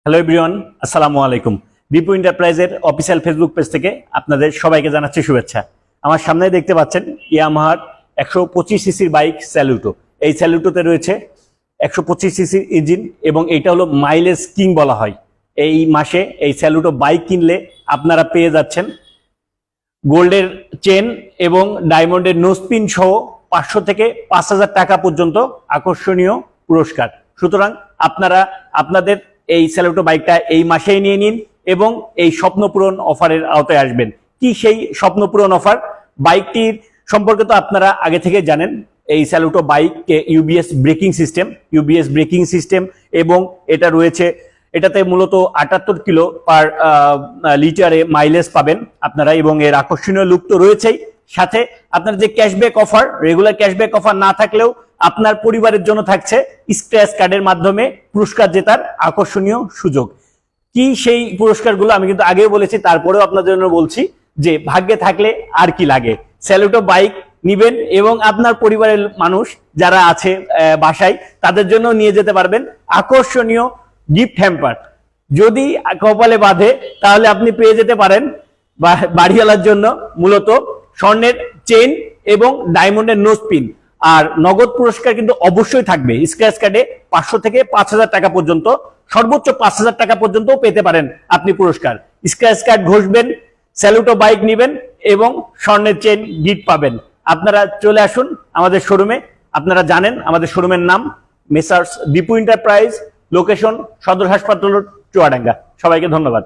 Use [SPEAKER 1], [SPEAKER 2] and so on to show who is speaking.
[SPEAKER 1] Hello everyone, আসসালামু আলাইকুম। বিপু এন্টারপ্রাইজের অফিসিয়াল ফেসবুক পেজ থেকে আপনাদের সবাইকে জানাচ্ছি শুভেচ্ছা। আমার সামনে দেখতে পাচ্ছেন ইয়ামাহার 125 সিসির বাইক স্যালুটো। এই স্যালুটোতে রয়েছে 125 সিসির ইঞ্জিন এবং এটা হলো মাইলেজ কিং বলা হয়। এই মাসে এই স্যালুটো বাইক কিনলে আপনারা পেয়ে যাচ্ছেন গোল্ডের চেন এবং ডায়মন্ডের নোজপিন সহ 500 থেকে 5000 টাকা পর্যন্ত আকর্ষণীয় পুরস্কার। সুতরাং আপনারা আপনাদের এই স্যালুটো বাইকটা এই মাসেই নিয়ে নিন এবং এই স্বপ্নপূরণ অফারের আওতায় আসবেন। কি সেই স্বপ্নপূরণ অফার? বাইকটির সম্পর্কে তো আপনারা আগে থেকে জানেন। এই Saluto bike UBS braking system এবং এটা রয়েছে, এটাতে মূলত 78 কিলো পার লিটারে মাইলেজ পাবেন আপনারা এবং এর আকর্ষণীয় লুক তো রয়েছেই। সাথে আপনার যে cashback offer, regular cashback offer না থাকলেও আপনার পরিবারের জন্য থাকছে স্ক্র্যাচ কার্ডের মাধ্যমে পুরস্কার জেতার আকর্ষণীয় সুযোগ। কি সেই পুরস্কারগুলো আমি কিন্তু আগেও বলেছি, তারপরেও আপনাদের জন্য বলছি যে ভাগ্যে থাকলে আর কি লাগে। স্যালুটো বাইক নিবেন এবং আপনার পরিবারের মানুষ যারা আছে বাসায় তাদের জন্য নিয়ে যেতে পারবেন আকর্ষণীয় গিফট হ্যাম্পার। যদি কপালে বাঁধে তাহলে আপনি পেয়ে যেতে পারেন বাড়িওয়ালার জন্য মূলত স্বর্ণের চেইন এবং ডায়মন্ডের নোজপিন। আর নগদ পুরস্কার কিন্তু অবশ্যই থাকবে। স্ক্র্যাচ কার্ডে 500 থেকে 5000 টাকা পর্যন্ত, সর্বোচ্চ 5000 টাকা পর্যন্ত পেতে পারেন আপনি পুরস্কার। স্ক্র্যাচ কার্ড ঘষবেন, স্যালুটো বাইক নিবেন এবং স্বর্ণের চেইন গিফট পাবেন। আপনারা চলে আসুন আমাদের শোরুমে। আপনারা জানেন আমাদের শোরুমের নাম মেসার্স বিপু এন্টারপ্রাইজ, লোকেশন সদর হাসপাতাল, চুয়াডাঙ্গা। সবাইকে ধন্যবাদ।